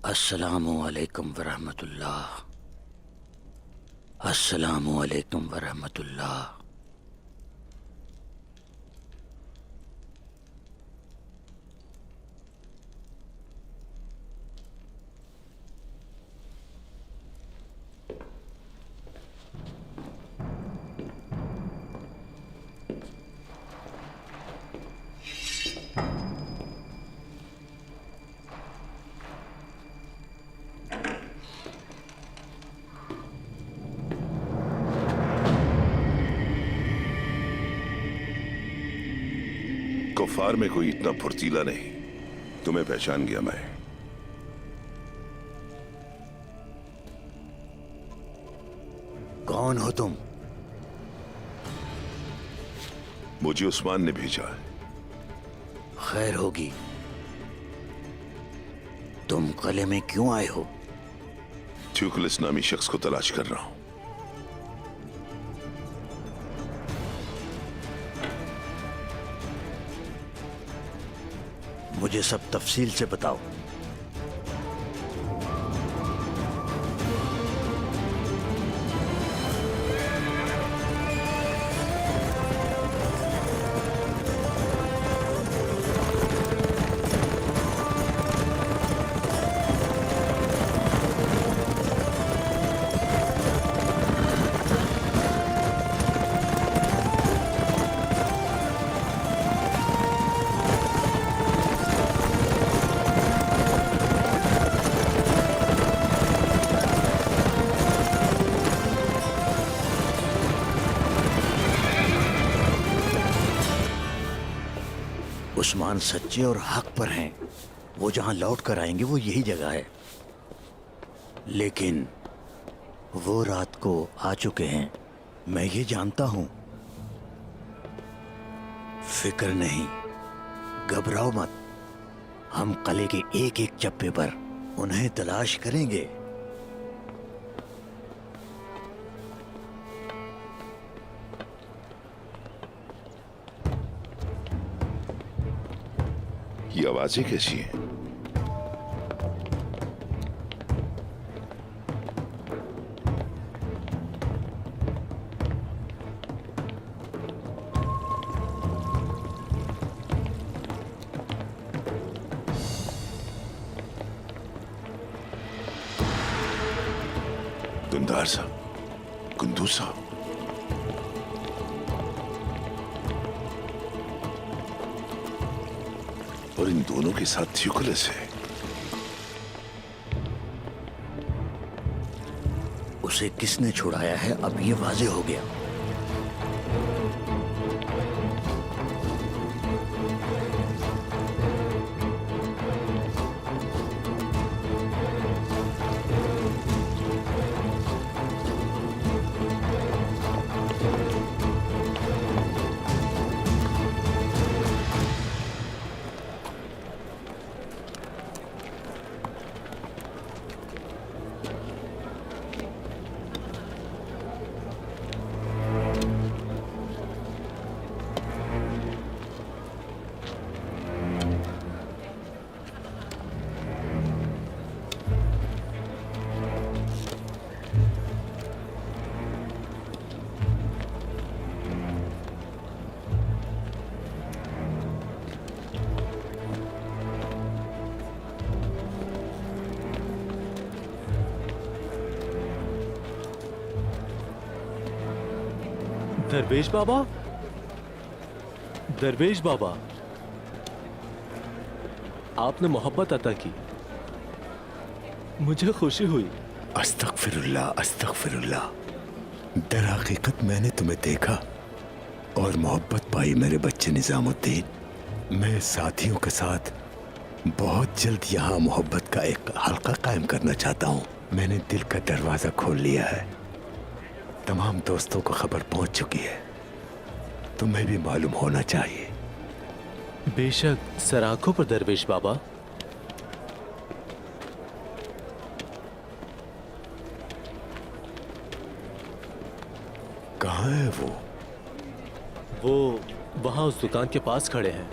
अस्सलामु अलैकुम वरहमतुल्लाह। अस्सलामु अलैकुम वरहमतुल्लाह। कुफार में कोई इतना फुर्तीला नहीं। तुम्हें पहचान गया मैं। कौन हो तुम? मुझे उस्मान ने भेजा है। खैर होगी। तुम किले में क्यों आए हो? ट्यूकलिस नामी शख्स को तलाश कर रहा हूं। मुझे सब तफसील से बताओ। उस्मान सच्चे और हक पर हैं। वो जहां लौट कर आएंगे वो यही जगह है। लेकिन वो रात को आ चुके हैं, मैं ये जानता हूं। फिक्र नहीं, घबराओ मत। हम किले के एक एक चप्पे पर उन्हें तलाश करेंगे। ये आवाजें कैसी हैं? दुंदार साहब, कुंदू साहब, और इन दोनों के साथ ट्यूकलिस है। उसे किसने छुड़ाया है अब ये वाजे हो गया। दरवेश बाबा, दरवेश बाबा, आपने मोहब्बत अता की, मुझे खुशी हुई। अस्तगफिरुल्लाह, अस्तगफिरुल्लाह। दर हकीकत मैंने तुम्हें देखा और मोहब्बत पाई मेरे बच्चे निजामुद्दीन। मैं साथियों के साथ बहुत जल्द यहाँ मोहब्बत का एक हल्का कायम करना चाहता हूँ। मैंने दिल का दरवाजा खोल लिया है। तमाम दोस्तों को खबर पहुंच चुकी है। तुम्हें भी मालूम होना चाहिए। बेशक सर आंखों पर दरवेश बाबा। कहाँ है वो? वो वहां उस दुकान के पास खड़े हैं।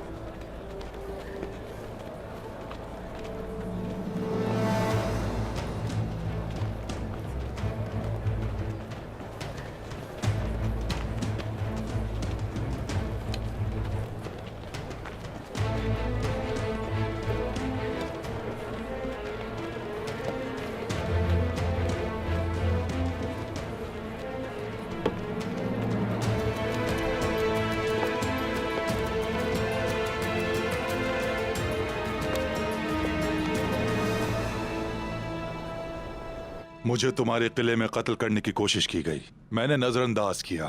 मुझे तुम्हारे किले में कत्ल करने की कोशिश की गई, मैंने नजरअंदाज किया।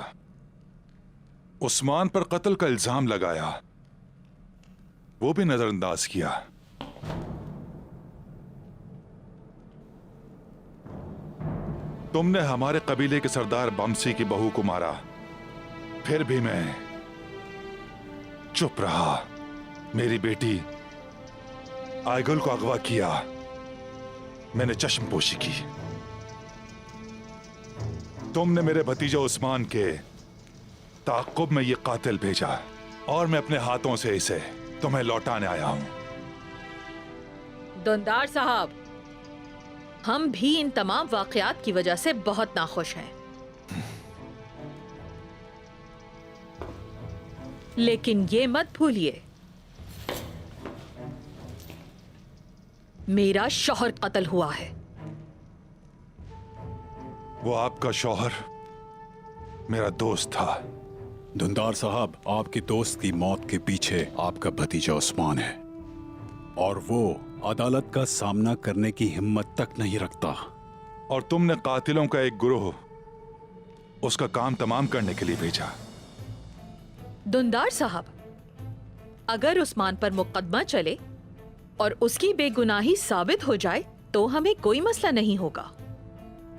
उस्मान पर कत्ल का इल्जाम लगाया, वो भी नजरअंदाज किया। तुमने हमारे कबीले के सरदार बमसी की बहू को मारा, फिर भी मैं चुप रहा। मेरी बेटी आयगुल को अगवा किया, मैंने चश्मपोशी की। तुमने मेरे भतीजे उस्मान के ताक़ुब में ये कातिल भेजा और मैं अपने हाथों से इसे तुम्हें लौटाने आया हूं। दुंदार साहब, हम भी इन तमाम वाकयात की वजह से बहुत नाखुश हैं। लेकिन ये मत भूलिए, मेरा शौहर कत्ल हुआ है। वो आपका शौहर मेरा दोस्त था। धुंधार साहब, आपके दोस्त की मौत के पीछे आपका भतीजा उस्मान है और वो अदालत का सामना करने की हिम्मत तक नहीं रखता। और तुमने कातिलों का एक गिरोह उसका काम तमाम करने के लिए भेजा। दुंदार साहब, अगर उस्मान पर मुकदमा चले और उसकी बेगुनाही साबित हो जाए तो हमें कोई मसला नहीं होगा।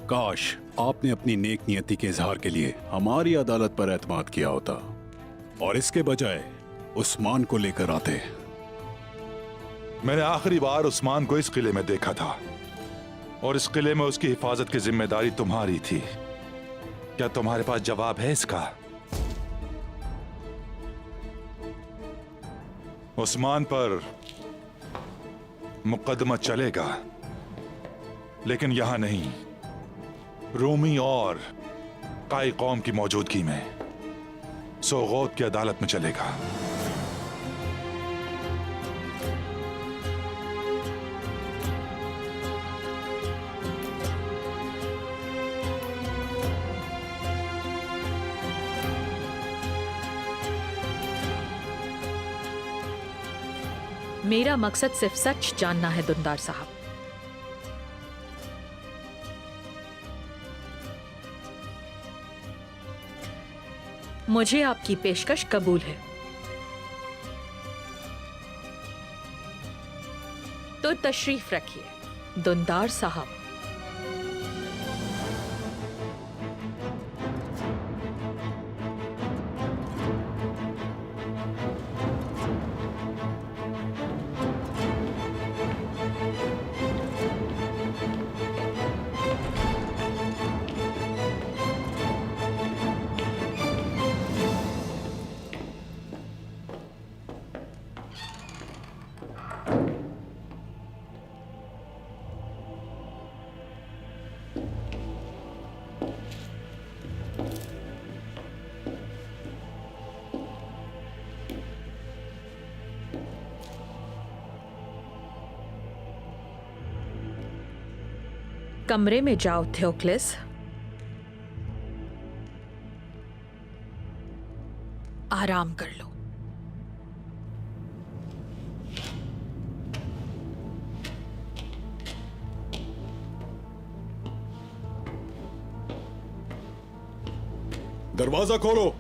काश आपने अपनी नेक नियति के इजहार के लिए हमारी अदालत पर एतमाद किया होता और इसके बजाय उस्मान को लेकर आते। मैंने आखिरी बार उस्मान को इस किले में देखा था और इस किले में उसकी हिफाजत की जिम्मेदारी तुम्हारी थी। क्या तुम्हारे पास जवाब है इसका? उस्मान पर मुकदमा चलेगा, लेकिन यहां नहीं, रूमी और काई कौम की मौजूदगी में सोगौत की अदालत में चलेगा। मेरा मकसद सिर्फ सच जानना है दुंदार साहब। मुझे आपकी पेशकश कबूल है, तो तशरीफ रखिए दुंदार साहब। कमरे में जाओ थियोक्लिस। आराम कर लो। दरवाजा खोलो।